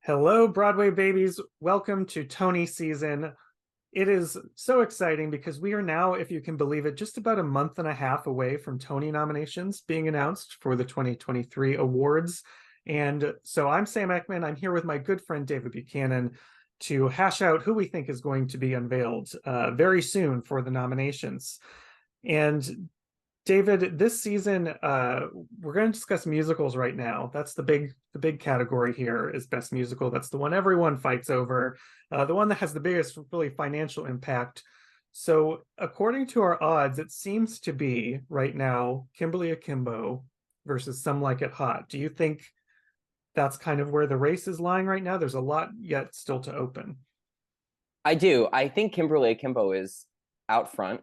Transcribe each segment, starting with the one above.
Hello, Broadway babies. Welcome to Tony season. It is so exciting because we are now, if you can believe it, just about a month and a half away from Tony nominations being announced for the 2023 awards. And so I'm Sam Eckmann. I'm here with my good friend David Buchanan to hash out who we think is going to be unveiled very soon for the nominations. And David, this season, we're going to discuss musicals right now. That's the big category here is best musical. That's the one everyone fights over, the one that has the biggest really financial impact. So, according to our odds, it seems to be right now Kimberly Akimbo versus Some Like It Hot. Do you think that's kind of where the race is lying right now? There's a lot yet still to open. I do. I think Kimberly Akimbo is out front.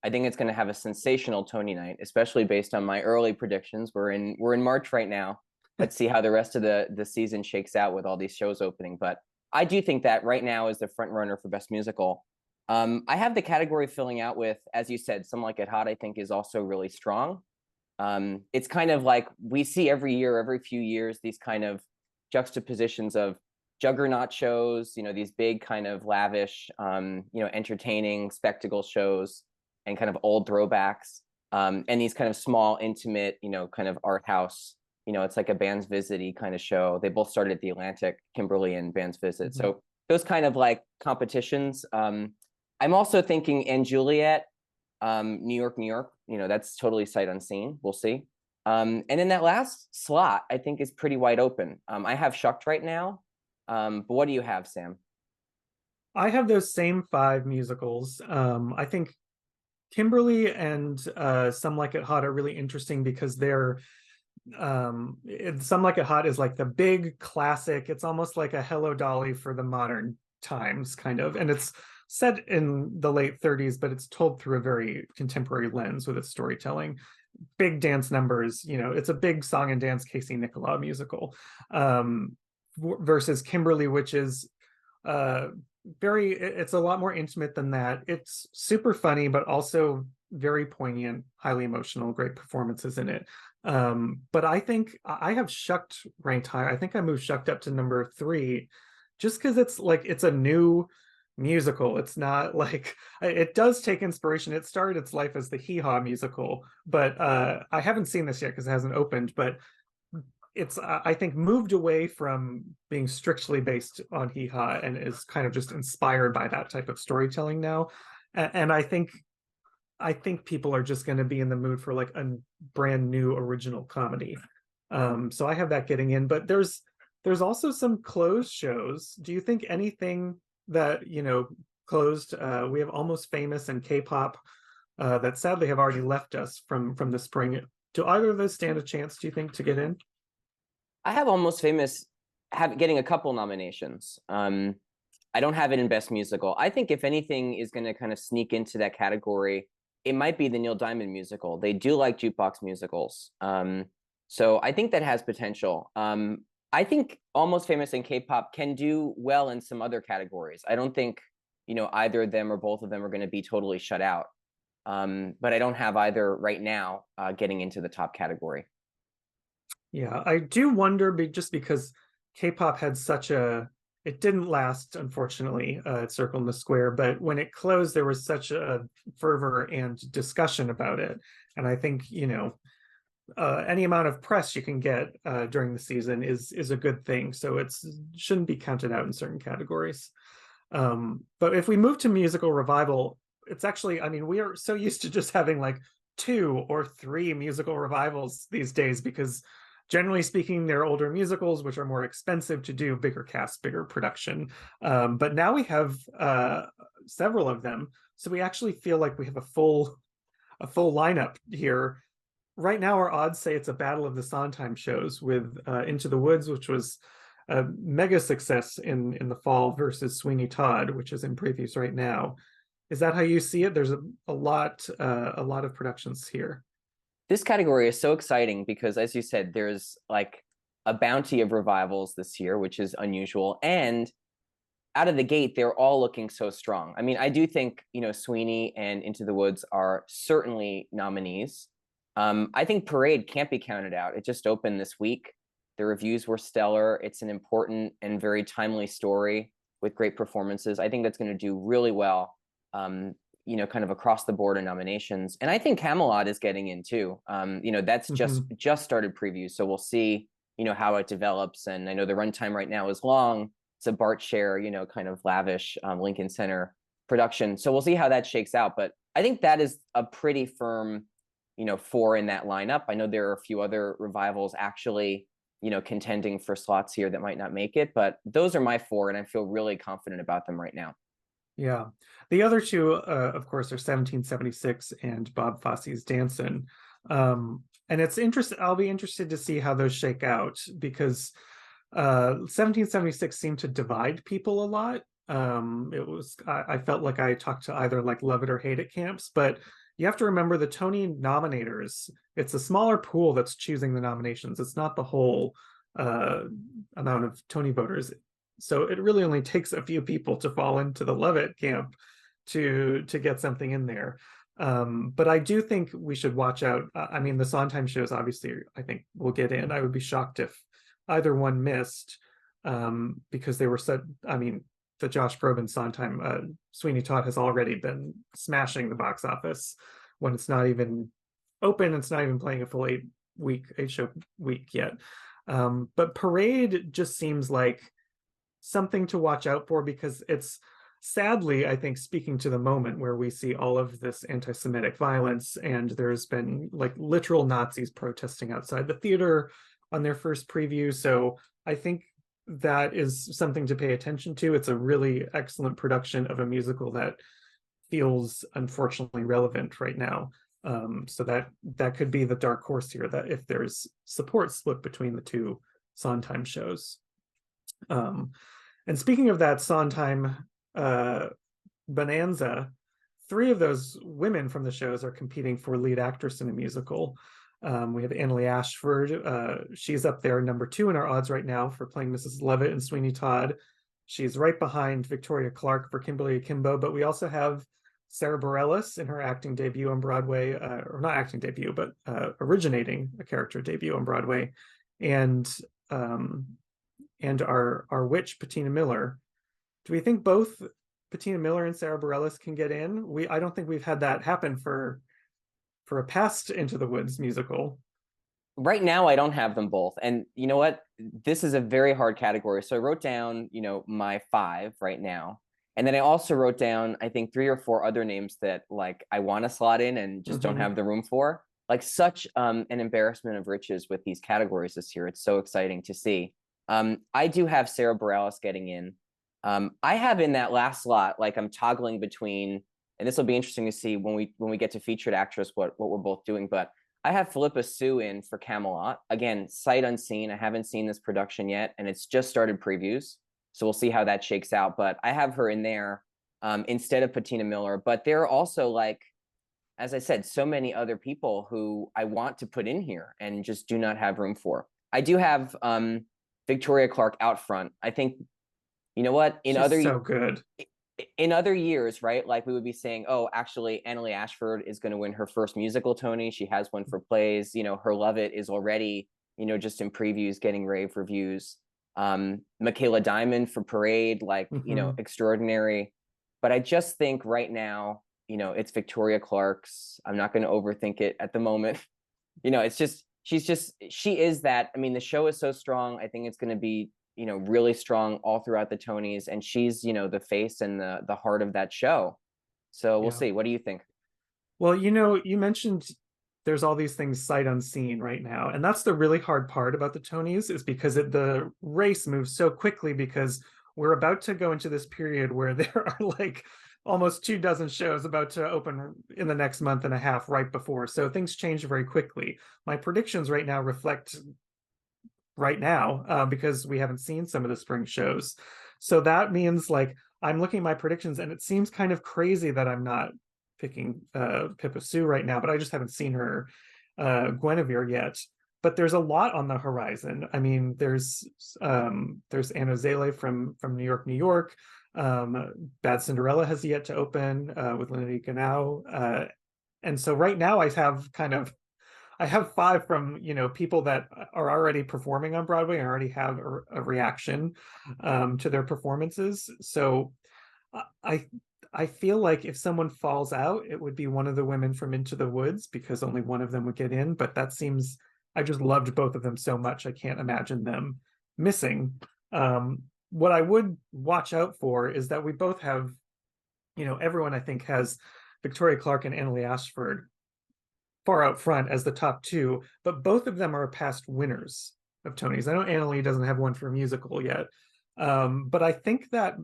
I think it's going to have a sensational Tony night, especially based on my early predictions. We're in March right now. Let's see how the rest of the season shakes out with all these shows opening. But I do think that right now is the front runner for best musical. I have the category filling out with, as you said, Some Like It Hot. I think is also really strong. It's kind of like we see every year, every few years, these kind of juxtapositions of juggernaut shows, these big kind of lavish, entertaining spectacle shows and kind of old throwbacks, and these kind of small, intimate, kind of art house. It's like a Band's Visit-y kind of show. They both started at the Atlantic, Kimberly and Band's Visit. Mhm. So those kind of like competitions. I'm also thinking and Juliet, New York, New York. That's totally sight unseen. We'll see. And then that last slot, I think, is pretty wide open. I have Shucked right now. But what do you have, Sam? I have those same five musicals. I think Kimberly and Some Like It Hot are really interesting because Some Like It Hot is like the big classic. It's almost like a Hello Dolly for the modern times, kind of. And it's set in the late 30s, but it's told through a very contemporary lens with its storytelling. Big dance numbers, it's a big song and dance Casey Nicholaw musical. Versus Kimberly, which is uh it's a lot more intimate than that. It's super funny, but also very poignant, highly emotional, great performances in it. But I think I have Shucked ranked higher. I think I moved Shucked up to number three, just because it's a new musical. It's not like it does take inspiration. It started its life as the Hee Haw musical, but I haven't seen this yet because it hasn't opened. But it's I think moved away from being strictly based on Hee Haw and is kind of just inspired by that type of storytelling now. And I think people are just going to be in the mood for like a brand new original comedy. So I have that getting in, but there's also some closed shows. Do you think anything that closed? We have Almost Famous and K-pop that sadly have already left us from the spring. Do either of those stand a chance, do you think, to get in? I have Almost Famous getting a couple nominations. I don't have it in Best Musical. I think if anything is going to kind of sneak into that category, it might be the Neil Diamond musical. They do like jukebox musicals. So I think that has potential. I think Almost Famous and K-pop can do well in some other categories. I don't think, either of them or both of them are going to be totally shut out. But I don't have either right now getting into the top category. Yeah, I do wonder just because K-pop had it didn't last, unfortunately, at Circle in the Square, but when it closed, there was such a fervor and discussion about it. And I think, any amount of press you can get during the season is a good thing. So it shouldn't be counted out in certain categories. But if we move to musical revival, it's actually, I mean, we are so used to just having like two or three musical revivals these days because generally speaking, they're older musicals, which are more expensive to do, bigger cast, bigger production. But now we have several of them, so we actually feel like we have a full lineup here. Right now, our odds say it's a battle of the Sondheim shows with Into the Woods, which was a mega success in the fall, versus Sweeney Todd, which is in previews right now. Is that how you see it? There's a lot of productions here. This category is so exciting because, as you said, there's like a bounty of revivals this year, which is unusual. And out of the gate, they're all looking so strong. I mean, I do think, Sweeney and Into the Woods are certainly nominees. I think Parade can't be counted out. It just opened this week. The reviews were stellar. It's an important and very timely story with great performances. I think that's going to do really well, kind of across the board in nominations. And I think Camelot is getting in too. That's just started previews, so we'll see, how it develops. And I know the runtime right now is long. It's a Bart Share, kind of lavish Lincoln Center production. So we'll see how that shakes out. But I think that is a pretty firm, 4 in that lineup. I know there are a few other revivals actually, contending for slots here that might not make it, but those are my 4, and I feel really confident about them right now. Yeah. The other two, of course, are 1776 and Bob Fosse's Dancin'. And it's interesting. I'll be interested to see how those shake out, because 1776 seemed to divide people a lot. I felt like I talked to either like love it or hate it camps, but you have to remember the Tony nominators. It's a smaller pool that's choosing the nominations. It's not the whole amount of Tony voters. So it really only takes a few people to fall into the love it camp to get something in there. But I do think we should watch out. I mean, the Sondheim shows, obviously, I think will get in. I would be shocked if either one missed, because they were set. I mean, the Josh Groban Sondheim, Sweeney Todd has already been smashing the box office when it's not even open. It's not even playing a full 8-show week yet. But Parade just seems like something to watch out for, because it's sadly, I think, speaking to the moment where we see all of this anti-Semitic violence, and there's been like literal Nazis protesting outside the theater on their first preview. So I think that is something to pay attention to. It's a really excellent production of a musical that feels unfortunately relevant right now. So that could be the dark horse here, that if there's support split between the two Sondheim shows. And speaking of that Sondheim bonanza, 3 of those women from the shows are competing for lead actress in a musical. We have Annalee Ashford. She's up there number 2 in our odds right now for playing Mrs. Levitt in Sweeney Todd. She's right behind Victoria Clark for Kimberly Akimbo, but we also have Sarah Bareilles in her acting debut on Broadway, or not acting debut, but originating a character debut on Broadway, and our witch Patina Miller. Do we think both Patina Miller and Sarah Bareilles can get in? I don't think we've had that happen for a past Into the Woods musical. Right now, I don't have them both. And you know what? This is a very hard category. So I wrote down, my 5 right now. And then I also wrote down, I think, 3 or 4 other names that like I want to slot in and just don't have the room for. Like such an embarrassment of riches with these categories this year. It's so exciting to see. I do have Sarah Bareilles getting in. I have in that last slot, like I'm toggling between, and this will be interesting to see when we get to featured actress what we're both doing. But I have Philippa Sue in for Camelot. Again, sight unseen. I haven't seen this production yet, and it's just started previews. So we'll see how that shakes out. But I have her in there instead of Patina Miller. But there are also, like, as I said, so many other people who I want to put in here and just do not have room for. I do have Victoria Clark out front. I think, you know what? She's so good. In other years, right? Like we would be saying, oh, actually, Annalee Ashford is going to win her first musical Tony. She has one for plays. Her Love It is already, just in previews, getting rave reviews. Michaela Diamond for Parade, like, extraordinary. But I just think right now, it's Victoria Clark's. I'm not going to overthink it at the moment. It's just, she is that. I mean, the show is so strong. I think it's going to be, really strong all throughout the Tonys, and she's, the face and the heart of that show. So we'll see. What do you think? Well, you mentioned there's all these things sight unseen right now, and that's the really hard part about the Tonys, is because the race moves so quickly, because we're about to go into this period where there are like almost 24 shows about to open in the next month and a half right before. So things change very quickly. My predictions right now reflect right now because we haven't seen some of the spring shows. So that means, like, I'm looking at my predictions and it seems kind of crazy that I'm not picking Pippa Sue right now, but I just haven't seen her Guinevere yet. But there's a lot on the horizon. I mean, there's Anna Zele from New York, New York. Bad Cinderella has yet to open with Lenny Ganau. And so right now I have kind of I have five from, people that are already performing on Broadway. I already have a reaction to their performances. So I I feel like if someone falls out, it would be one of the women from Into the Woods because only one of them would get in. But that seems, I just loved both of them so much. I can't imagine them missing. What I would watch out for is that we both have, everyone I think has Victoria Clark and Annalie Ashford far out front as the top two, but both of them are past winners of Tonys. I know Annalie doesn't have one for a musical yet, but I think that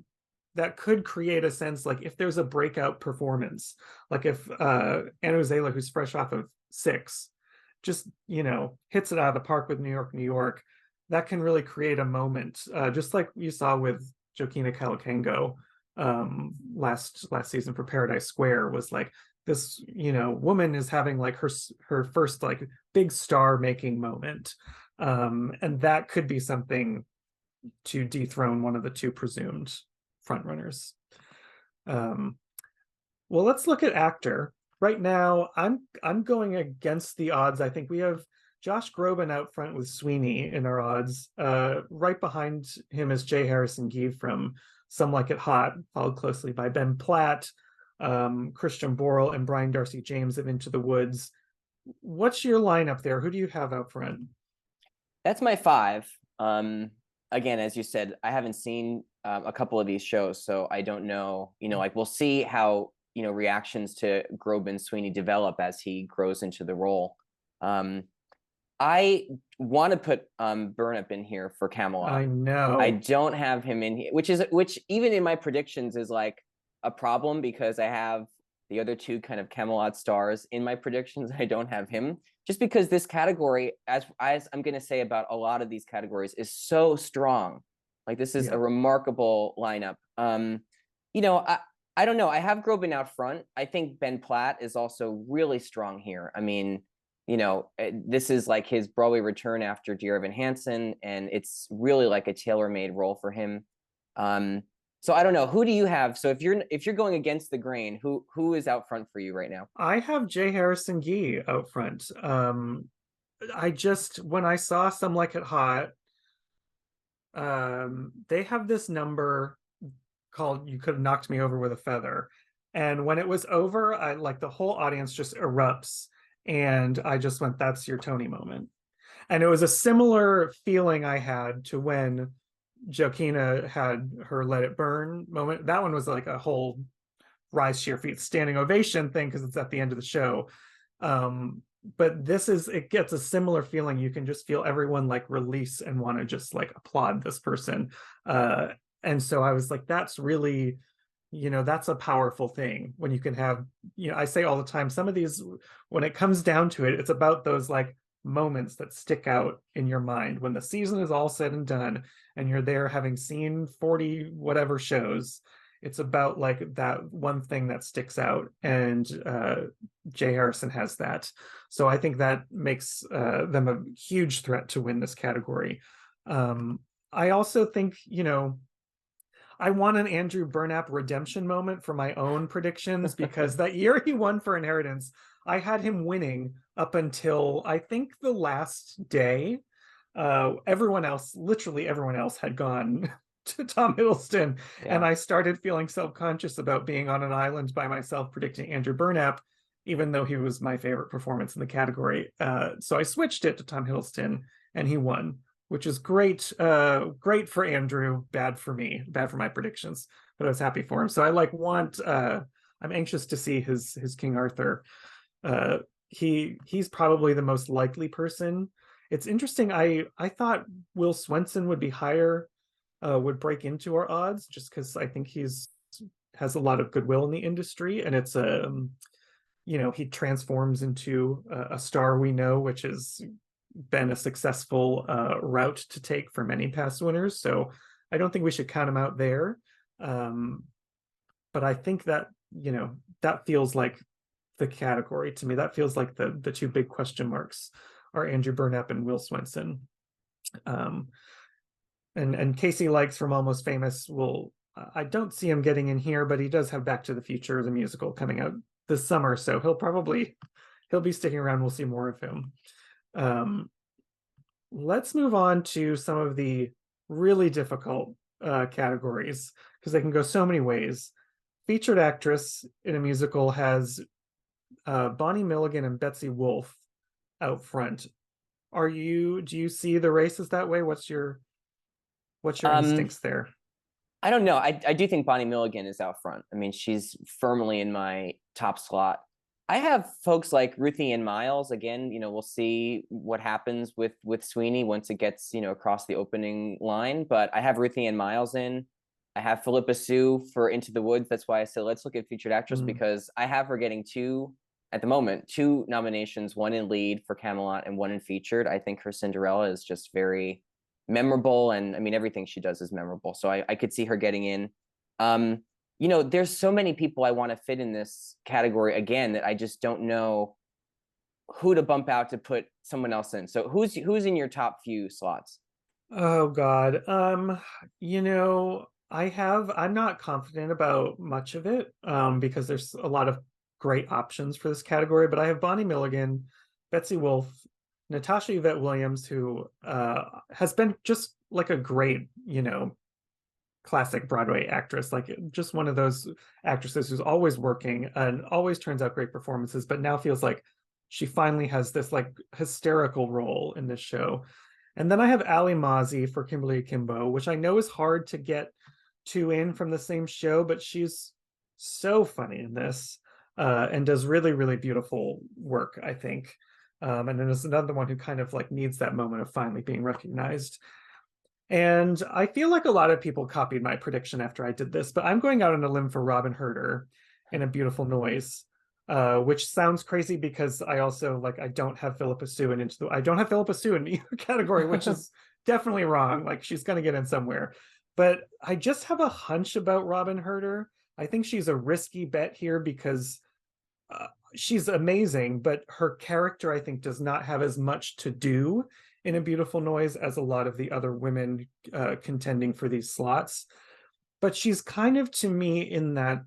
could create a sense like if there's a breakout performance, like if Anna Uzela, who's fresh off of Six, just hits it out of the park with New York, New York, that can really create a moment, just like you saw with Joaquina Calacango last season for Paradise Square. Was like this woman is having like her first like big star making moment, and that could be something to dethrone one of the two presumed frontrunners. Well, let's look at actor. Right now, I'm going against the odds. I think we have Josh Groban out front with Sweeney in our odds. Right behind him is J. Harrison Gee from Some Like It Hot, followed closely by Ben Platt, Christian Borle, and Brian Darcy James of Into the Woods. What's your lineup there? Who do you have out front? That's my five. Again, as you said, I haven't seen a couple of these shows, so I don't know. Like we'll see how reactions to Groban Sweeney develop as he grows into the role. I want to put Burnap in here for Camelot. I know. I don't have him in here, which even in my predictions is like a problem because I have the other two kind of Camelot stars in my predictions. I don't have him just because this category, as I'm going to say about a lot of these categories, is so strong. Like this is a remarkable lineup. I don't know. I have Groban out front. I think Ben Platt is also really strong here. I mean, this is like his Broadway return after Dear Evan Hansen, and it's really like a tailor-made role for him. So I don't know. Who do you have? So if you're going against the grain, who is out front for you right now? I have J. Harrison Gee out front. When I saw Some Like It Hot, they have this number called You Could Have Knocked Me Over with a Feather. And when it was over, I like the whole audience just erupts. And I just went, that's your Tony moment. And it was a similar feeling I had to when Joaquina had her Let It Burn moment. That one was like a whole rise to your feet standing ovation thing because it's at the end of the show. But it gets a similar feeling. You can just feel everyone like release and want to just like applaud this person. And so I was like, that's really, that's a powerful thing when you can have, I say all the time, some of these, when it comes down to it, it's about those like moments that stick out in your mind when the season is all said and done and you're there having seen 40 whatever shows. It's about like that one thing that sticks out, and Jay Harrison has that. So I think that makes them a huge threat to win this category. I also think, I want an Andrew Burnap redemption moment for my own predictions because that year he won for Inheritance, I had him winning up until I think the last day. Literally everyone else had gone to Tom Hiddleston. Yeah. And I started feeling self-conscious about being on an island by myself predicting Andrew Burnap, even though he was my favorite performance in the category. So I switched it to Tom Hiddleston and he won, which is great. Great for Andrew, bad for me, bad for my predictions, but I was happy for him. So I'm anxious to see his King Arthur. He's probably the most likely person. It's interesting. I thought Will Swenson would be higher, would break into our odds just because I think has a lot of goodwill in the industry, and it's he transforms into a star we know, which has been a successful route to take for many past winners. So I don't think we should count him out there. But I think that that feels like the category to me. That feels like the two big question marks are Andrew Burnap and Will Swenson. And Casey Likes from Almost Famous I don't see him getting in here, but he does have Back to the Future, the musical, coming out this summer, so he'll probably he'll be sticking around. We'll see more of him. Um, let's move on to some of the really difficult categories because they can go so many ways. Featured actress in a musical has Bonnie Milligan and Betsy Wolfe out front. Do you see the races that way? What's your Um, instincts there? I don't know. I do think Bonnie Milligan is out front. I mean, she's firmly in my top slot. I have folks like Ruthie Ann Miles. Again, we'll see what happens with Sweeney once it gets, across the opening line. But I have Ruthie Ann Miles in. I have Philippa Sue for Into the Woods. That's why I said let's look at featured actress because I have her getting at the moment, two nominations, one in lead for Camelot and one in featured. I think her Cinderella is just very memorable. And I mean, everything she does is memorable. So I could see her getting in. There's so many people I want to fit in this category again that I just don't know who to bump out to put someone else in. So who's in your top few slots? Oh God. I'm not confident about much of it, because there's a lot of great options for this category, but I have Bonnie Milligan, Betsy Wolfe, Natasha Yvette Williams, who has been just like a great, classic Broadway actress, like just one of those actresses who's always working and always turns out great performances, but now feels like she finally has this like hysterical role in this show. And then I have Ali Mazi for Kimberly Akimbo, which I know is hard to get two in from the same show, but she's so funny in this, and does really, really beautiful work, I think. And then there's another one who kind of like needs that moment of finally being recognized. And I feel like a lot of people copied my prediction after I did this, but I'm going out on a limb for Robin Herder in A Beautiful Noise, which sounds crazy because I also like I don't have Philippa Sue in I don't have Philippa Sue in either category, which is definitely wrong. Like she's gonna get in somewhere. But I just have a hunch about Robin Herder. I think she's a risky bet here because she's amazing, but her character, I think, does not have as much to do in A Beautiful Noise as a lot of the other women contending for these slots. But she's kind of, to me, in that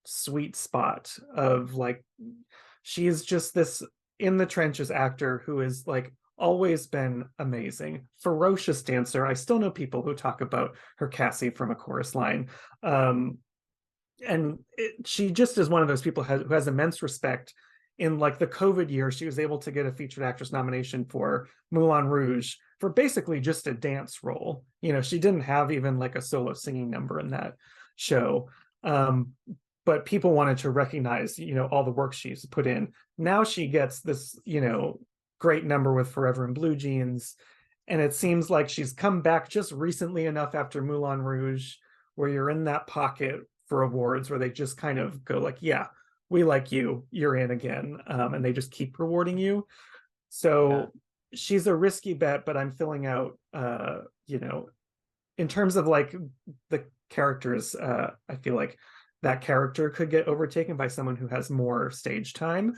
sweet spot of like, she's just this in the trenches actor who is like always been amazing, ferocious dancer. I still know people who talk about her Cassie from A Chorus Line. She just is one of those people who has immense respect. In like the COVID year, she was able to get a featured actress nomination for Moulin Rouge for basically just a dance role. She didn't have even like a solo singing number in that show. But people wanted to recognize, all the work she's put in. Now she gets this, great number with Forever in Blue Jeans. And it seems like she's come back just recently enough after Moulin Rouge, where you're in that pocket for awards where they just kind of go like, yeah, we like you, you're in again. And they just keep rewarding you. So she's a risky bet, but I'm filling out, in terms of like the characters, I feel like that character could get overtaken by someone who has more stage time,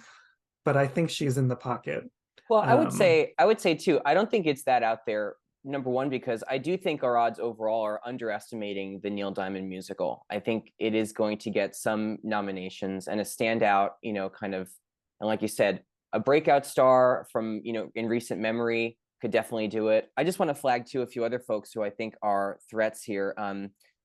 but I think she's in the pocket. Well, I would say too, I don't think it's that out there. Number one, because I do think our odds overall are underestimating the Neil Diamond musical. I think it is going to get some nominations and a standout, kind of, and like you said, a breakout star from, in recent memory could definitely do it. I just want to flag too a few other folks who I think are threats here.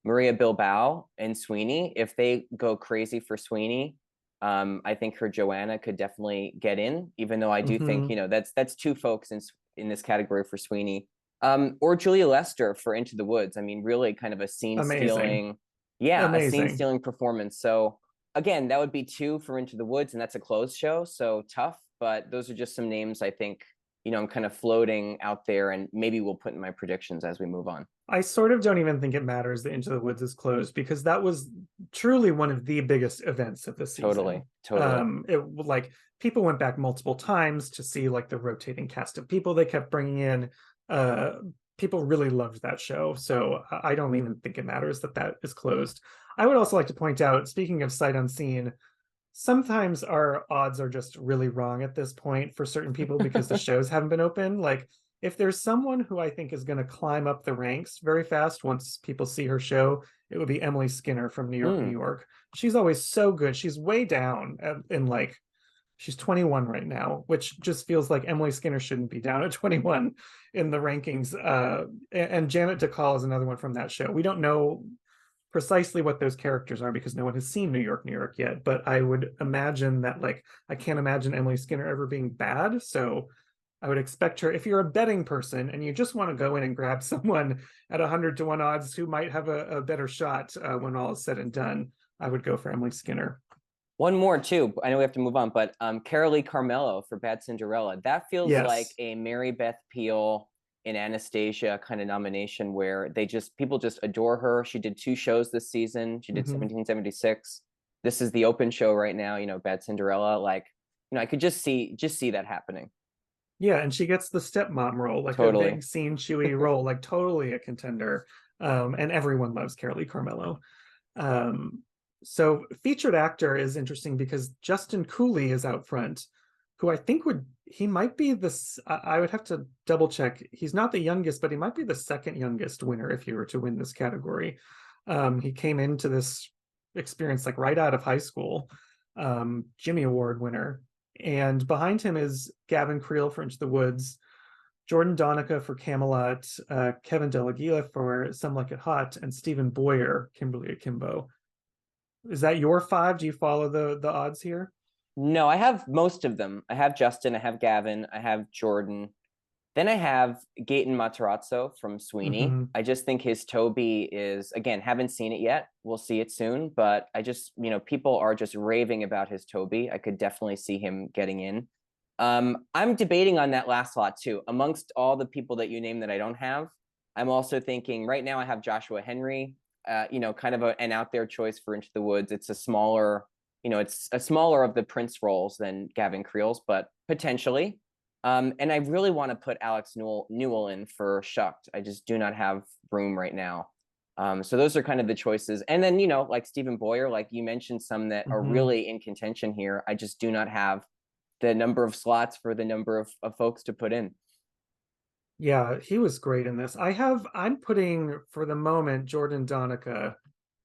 Maria Bilbao and Sweeney, if they go crazy for Sweeney, I think her Joanna could definitely get in, even though I do think, that's two folks in this category for Sweeney. Or Julia Lester for Into the Woods. I mean, really kind of a scene-stealing, a scene-stealing performance. So again, that would be two for Into the Woods, and that's a closed show, so tough. But those are just some names I think, I'm kind of floating out there, and maybe we'll put in my predictions as we move on. I sort of don't even think it matters that Into the Woods is closed because that was truly one of the biggest events of the season. Totally. It like people went back multiple times to see like the rotating cast of people they kept bringing in. People really loved that show, so I don't even think it matters that is closed. I would also like to point out, speaking of sight unseen, sometimes our odds are just really wrong at this point for certain people because the shows haven't been open. Like if there's someone who I think is going to climb up the ranks very fast once people see her show, it would be Emily Skinner from New York, New York. She's always so good. She's way down in like She's 21 right now, which just feels like Emily Skinner shouldn't be down at 21 in the rankings. And Janet DeCall is another one from that show. We don't know precisely what those characters are because no one has seen New York, New York yet. But I would imagine that, like, I can't imagine Emily Skinner ever being bad. So I would expect her, if you're a betting person and you just want to go in and grab someone at 100-1 odds who might have a better shot when all is said and done, I would go for Emily Skinner. One more too. I know we have to move on, but Carolee Carmello for Bad Cinderella. That feels like Yes. a Mary Beth Peil and Anastasia kind of nomination where people just adore her. She did 2 shows this season. She did 1776. This is the open show right now, Bad Cinderella. Like, I could just see that happening. Yeah, and she gets the stepmom role, like a Totally. big scene chewy role, like totally a contender. And everyone loves Carolee Carmello. So featured actor is interesting because Justin Cooley is out front, who I think he might be this, I would have to double check. He's not the youngest, but he might be the second youngest winner if he were to win this category. He came into this experience like right out of high school, Jimmy Award winner. And behind him is Gavin Creel for Into the Woods, Jordan Donica for Camelot, Kevin De La Gila for Some Like It Hot, and Stephen Boyer, Kimberly Akimbo. Is that your 5? Do you follow the odds here? No, I have most of them. I have Justin, I have Gavin, I have Jordan. Then I have Gaten Matarazzo from Sweeney. I just think his Toby is, again, haven't seen it yet. We'll see it soon, but I just, people are just raving about his Toby. I could definitely see him getting in. I'm debating on that last slot too. Amongst all the people that you name that I don't have, I'm also thinking right now I have Joshua Henry, kind of an out there choice for Into the Woods. It's a smaller, it's a smaller of the Prince roles than Gavin Creel's, but potentially. And I really want to put Alex Newell in for Shucked. I just do not have room right now. So those are kind of the choices. And then, like Stephen Boyer, like you mentioned some that are really in contention here. I just do not have the number of slots for the number of folks to put in. Yeah, he was great in this. I'm putting for the moment Jordan Donica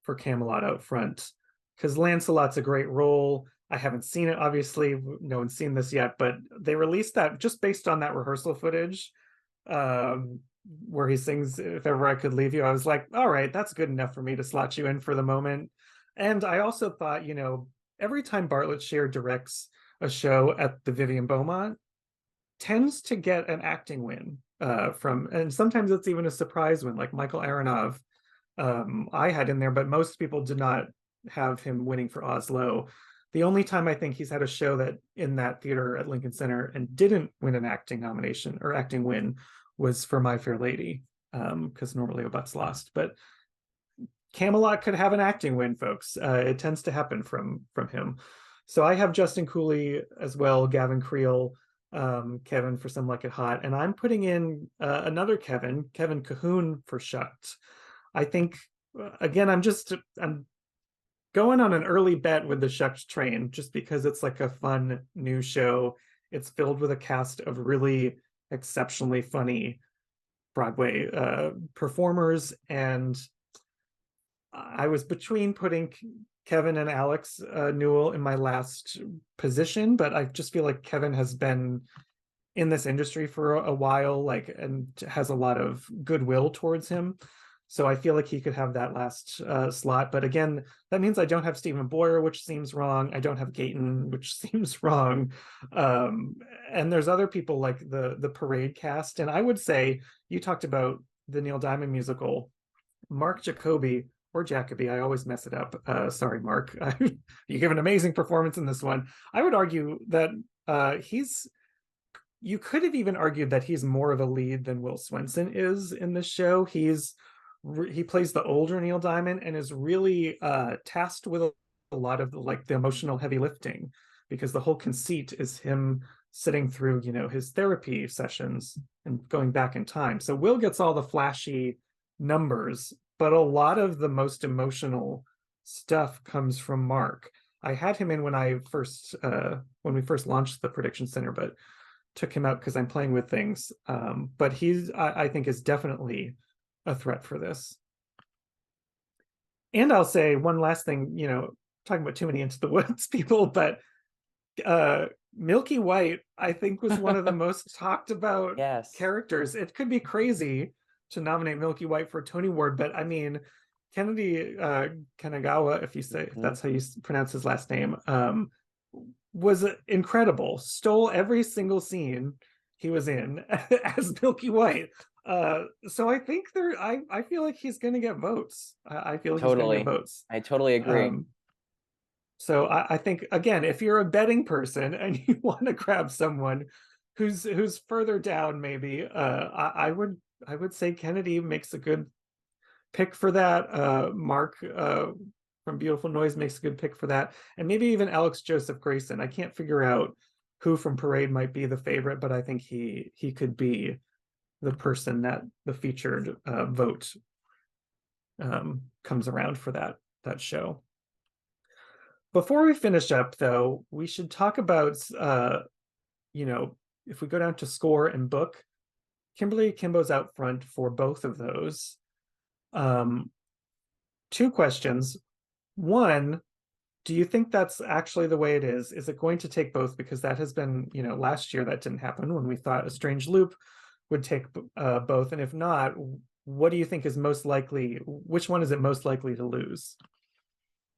for Camelot out front because Lancelot's a great role. I haven't seen it, obviously. No one's seen this yet, but they released that just based on that rehearsal footage where he sings If Ever I Could Leave You. I was like, all right, that's good enough for me to slot you in for the moment. And I also thought, every time Bartlett Sher directs a show at the Vivian Beaumont, tends to get an acting win and sometimes it's even a surprise win, like Michael Aronov. I had in there, but most people did not have him winning for Oslo. The only time I think he's had a show that in that theater at Lincoln Center and didn't win an acting nomination or acting win was for My Fair Lady, because normally Obut's lost. But Camelot could have an acting win, folks. It tends to happen from him. So I have Justin Cooley as well, Gavin Creel, Kevin for Some Like It Hot, and I'm putting in another Kevin Cahoon for Shucked. I think again, I'm going on an early bet with the Shucked train just because it's like a fun new show. It's filled with a cast of really exceptionally funny Broadway performers, and I was between putting Kevin and Alex Newell in my last position, but I just feel like Kevin has been in this industry for a while, and has a lot of goodwill towards him. So I feel like he could have that last slot. But again, that means I don't have Stephen Boyer, which seems wrong. I don't have Gaten, which seems wrong. And there's other people like the Parade cast. And I would say, you talked about the Neil Diamond musical, Mark Jacoby, or Jacoby, I always mess it up. Sorry, Mark. You give an amazing performance in this one. I would argue that you could have even argued that he's more of a lead than Will Swenson is in this show. He plays the older Neil Diamond and is really tasked with a lot of the emotional heavy lifting, because the whole conceit is him sitting through, his therapy sessions and going back in time. So Will gets all the flashy numbers, but a lot of the most emotional stuff comes from Mark. I had him in when we first launched the Prediction Center, but took him out because I'm playing with things. But I think is definitely a threat for this. And I'll say one last thing, talking about too many Into the Woods people, but Milky White, I think, was one of the most talked about Yes. characters. It could be crazy to nominate Milky White for a Tony Award, but I mean, Kennedy Kanagawa, if Mhm. that's how you pronounce his last name, was incredible. Stole every single scene he was in as Milky White. So I think I feel like he's going to get votes. I feel like he's going to get Totally. votes. I totally agree. Um, so I think again, if you're a betting person and you want to grab someone who's further down, maybe I would say Kennedy makes a good pick for that. Mark from Beautiful Noise makes a good pick for that, and maybe even Alex Joseph Grayson. I can't figure out who from Parade might be the favorite, but I think he could be the person that the featured vote comes around for that show. Before we finish up, though, we should talk about, you know, if we go down to score and book, Kimberly Akimbo's out front for both of those. Um, Two questions. One, do you think that's actually the way it is? Is it going to take both? Because that has been, last year that didn't happen when we thought A Strange Loop would take both. And if not, what do you think is most likely? Which one is it most likely to lose?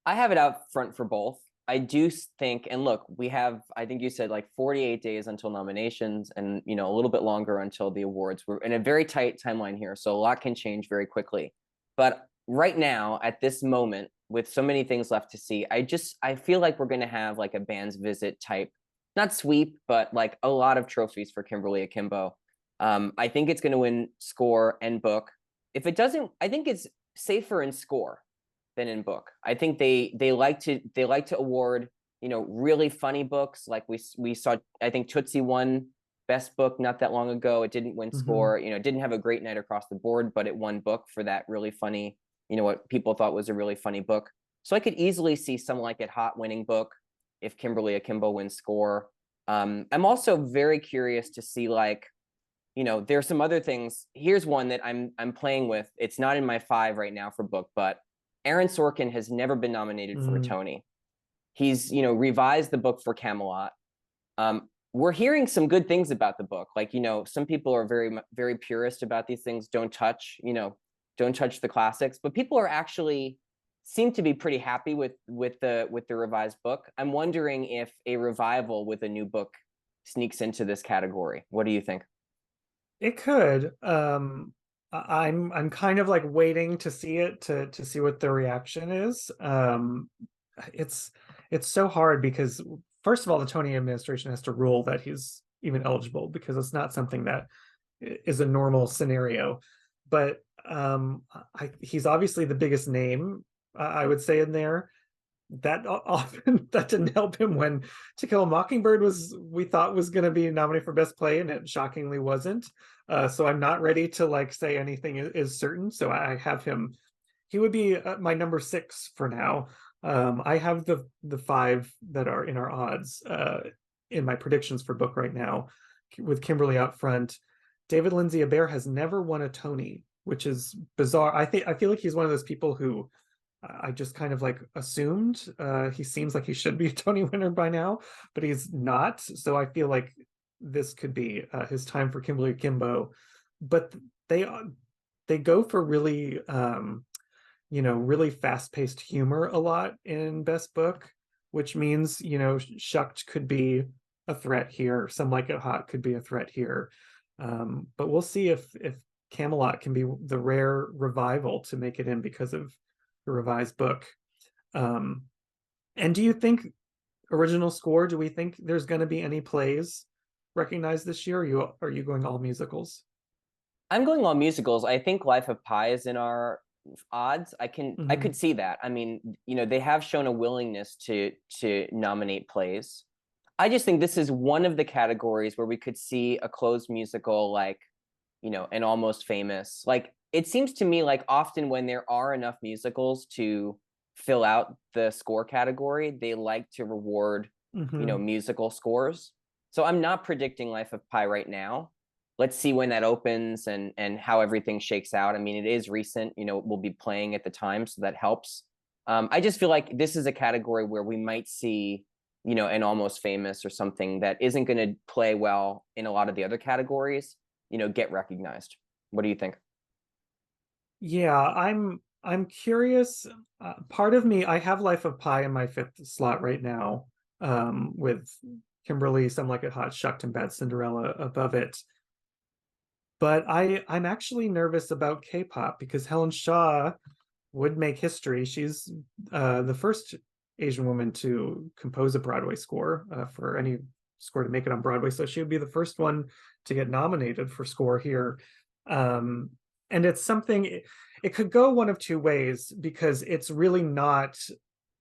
I have it out front for both. I do think, and look, we have, I think you said like 48 days until nominations and, a little bit longer until the awards. We're in a very tight timeline here, so a lot can change very quickly. But right now, at this moment, with so many things left to see, I feel like we're going to have like a band's visit type, not sweep, but like a lot of trophies for Kimberly Akimbo. I think it's going to win score and book. If it doesn't, I think it's safer in score than in book. I think they like to award really funny books. Like we saw, I think Tootsie won best book not that long ago. It didn't win score. It didn't have a great night across the board, but it won book for that really funny, what people thought was a really funny book. So I could easily see someone like It Hot winning book if Kimberly Akimbo wins score. I'm also very curious to see like, there's some other things. Here's one that I'm playing with. It's not in my 5 right now for book, but Aaron Sorkin has never been nominated for a Tony. He's, revised the book for Camelot. We're hearing some good things about the book. Like, some people are very, very purist about these things. Don't touch the classics. But people are actually seem to be pretty happy with the revised book. I'm wondering if a revival with a new book sneaks into this category. What do you think? It could. I'm kind of like waiting to see it to see what the reaction is. It's it's so hard because first of all, the Tony administration has to rule that he's even eligible because it's not something that is a normal scenario. But he's obviously the biggest name, I would say, in there. That often that didn't help him when To Kill a Mockingbird we thought was going to be nominated for best play, and it shockingly wasn't. So I'm not ready to like say anything is certain. So I have him. He would be my number 6 for now. I have the 5 that are in our odds in my predictions for book right now, with Kimberly out front. David Lindsay Abaire has never won a Tony, which is bizarre. I feel like he's one of those people who I just kind of like assumed he seems like he should be a Tony winner by now, but he's not. So I feel like this could be his time for Kimberly Akimbo. But they they go for really really fast-paced humor a lot in Best Book, which means Shucked could be a threat here. Some Like It Hot could be a threat here. But we'll see if Camelot can be the rare revival to make it in because of the revised book. And do you think original score? Do we think there's going to be any plays recognized this year? Are you going all musicals? I'm going all musicals. I think Life of Pi is in our odds. I could see that. I mean, they have shown a willingness to nominate plays. I just think this is one of the categories where we could see a closed musical like, an Almost Famous. Like it seems to me like often when there are enough musicals to fill out the score category, they like to reward, musical scores. So I'm not predicting Life of Pi right now. Let's see when that opens and how everything shakes out. I mean, it is recent, we'll be playing at the time, so that helps. I just feel like this is a category where we might see, an Almost Famous or something that isn't going to play well in a lot of the other categories, get recognized. What do you think? Yeah, I'm curious. Part of me, I have Life of Pi in my fifth slot right now, with Kimberly, Some Like It Hot, Shucked and Bad Cinderella above it. But I'm actually nervous about K-pop because Helen Shaw would make history. She's the first Asian woman to compose a Broadway score, for any score to make it on Broadway. So she would be the first one to get nominated for score here. And it's something, it could go one of two ways because it's really not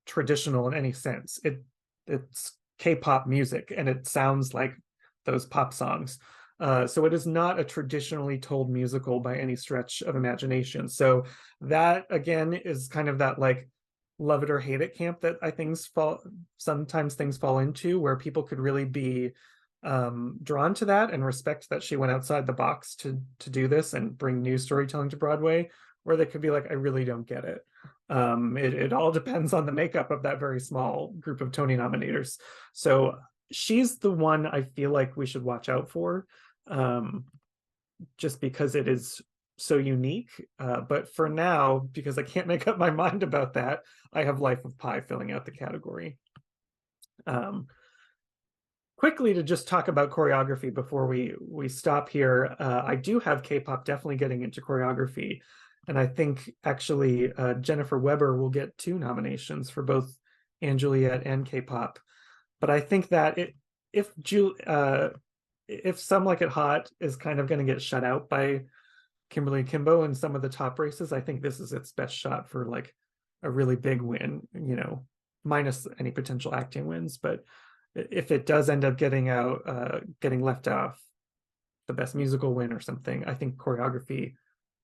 traditional in any sense. It's K-pop music and it sounds like those pop songs. So it is not a traditionally told musical by any stretch of imagination. So that again is kind of that like love it or hate it camp that sometimes things fall into, where people could really be drawn to that and respect that she went outside the box to do this and bring new storytelling to Broadway, or they could be like, I really don't get it. It all depends on the makeup of that very small group of Tony nominators. So she's the one I feel like we should watch out for, just because it is so unique. But for now, because I can't make up my mind about that, I have Life of Pi filling out the category. Quickly to just talk about choreography before we stop here, I do have K-pop definitely getting into choreography, and I think actually Jennifer Weber will get 2 nominations for both & Juliet and K-pop. But I think that if Some Like It Hot is kind of going to get shut out by Kimberly Akimbo in some of the top races, I think this is its best shot for like a really big win, minus any potential acting wins. But if it does end up getting left off, the best musical win or something, I think choreography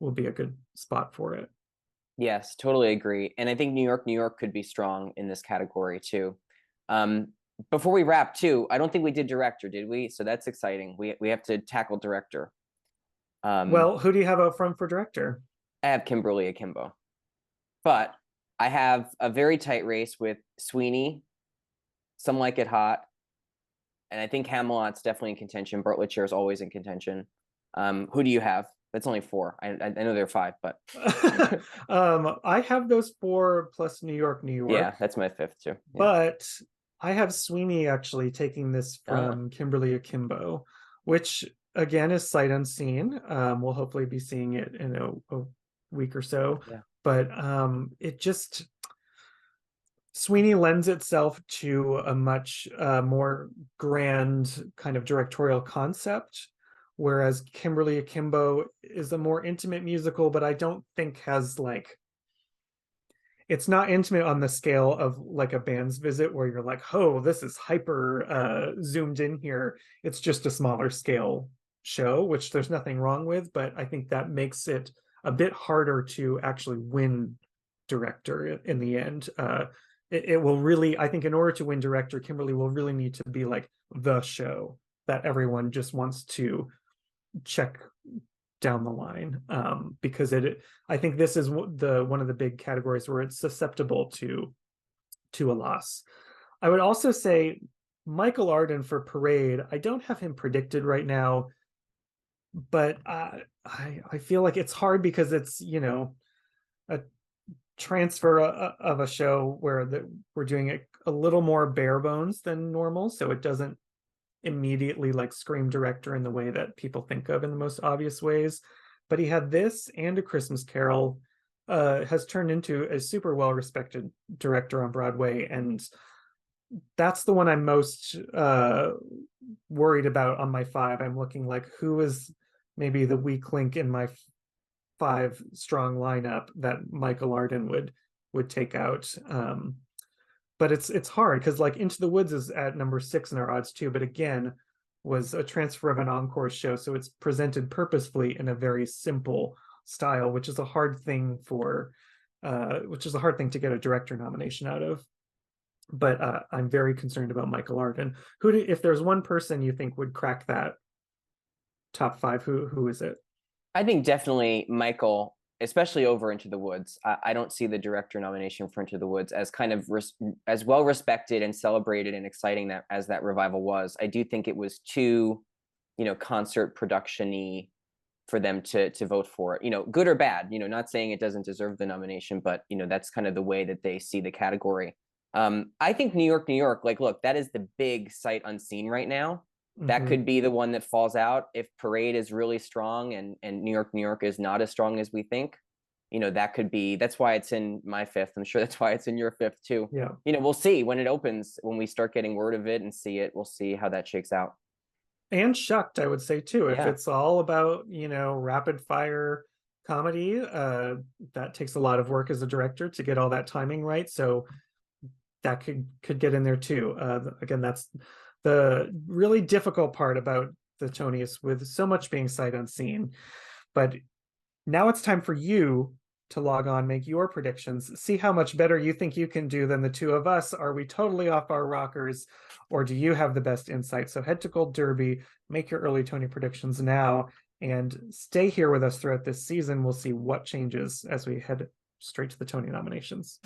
will be a good spot for it. Yes, totally agree. And I think New York could be strong in this category too. Before we wrap too, I don't think we did director, did we? So that's exciting. We have to tackle director. Well, who do you have out front for director? I have Kimberly Akimbo, but I have a very tight race with Sweeney, Some Like It Hot, and I think Hamelot's definitely in contention. Bertlicher is always in contention. Who do you have? That's only 4. I know there are 5, but I have those 4 plus New York. Yeah, that's my 5th too. Yeah. But I have Sweeney actually taking this from Kimberly Akimbo, which again is sight unseen. We'll hopefully be seeing it in a week or so. Yeah. But it just, Sweeney lends itself to a much more grand kind of directorial concept, whereas Kimberly Akimbo is a more intimate musical, but I don't think has like, it's not intimate on the scale of like a band's visit where you're like, oh, this is hyper zoomed in here. It's just a smaller scale show, which there's nothing wrong with, but I think that makes it a bit harder to actually win director in the end. It will really, I think in order to win director, Kimberly will really need to be like the show that everyone just wants to check down the line, because I think this is one of the big categories where it's susceptible to a loss. I would also say Michael Arden for Parade. I don't have him predicted right now, but I feel like it's hard because it's a transfer of a show where we're doing it a little more bare bones than normal, so it doesn't immediately like scream director in the way that people think of in the most obvious ways. But he had this and A Christmas Carol, has turned into a super well respected director on Broadway, and that's the one I'm most worried about on my 5. I'm looking like, who is maybe the weak link in my 5 strong lineup that Michael Arden would take out. But it's hard because like Into the Woods is at number 6 in our odds too, but again was a transfer of an encore show, so it's presented purposefully in a very simple style, which is a hard thing to get a director nomination out of. But I'm very concerned about Michael Arden. If there's one person you think would crack that top 5, who is it? I think definitely Michael. especially over Into the Woods. I don't see the director nomination for Into the Woods as kind of as well respected and celebrated and exciting that as that revival was. I do think it was too, concert production-y for them to vote for it. Good or bad. Not saying it doesn't deserve the nomination, but that's kind of the way that they see the category. I think New York, like, look, that is the big sight unseen right now. That could be the one that falls out if Parade is really strong and New York is not as strong as we think. That could be. That's why it's in my fifth. I'm sure that's why it's in your fifth too. Yeah. We'll see when it opens, when we start getting word of it and see it. We'll see how that shakes out. And Shucked, I would say too. If Yeah. it's all about, rapid fire comedy, that takes a lot of work as a director to get all that timing right. So that could get in there too. Again, that's the really difficult part about the Tonys, with so much being sight unseen. But now it's time for you to log on, make your predictions, see how much better you think you can do than the two of us. Are we totally off our rockers, or do you have the best insight? So head to Gold Derby, make your early Tony predictions now, and stay here with us throughout this season. We'll see what changes as we head straight to the Tony nominations.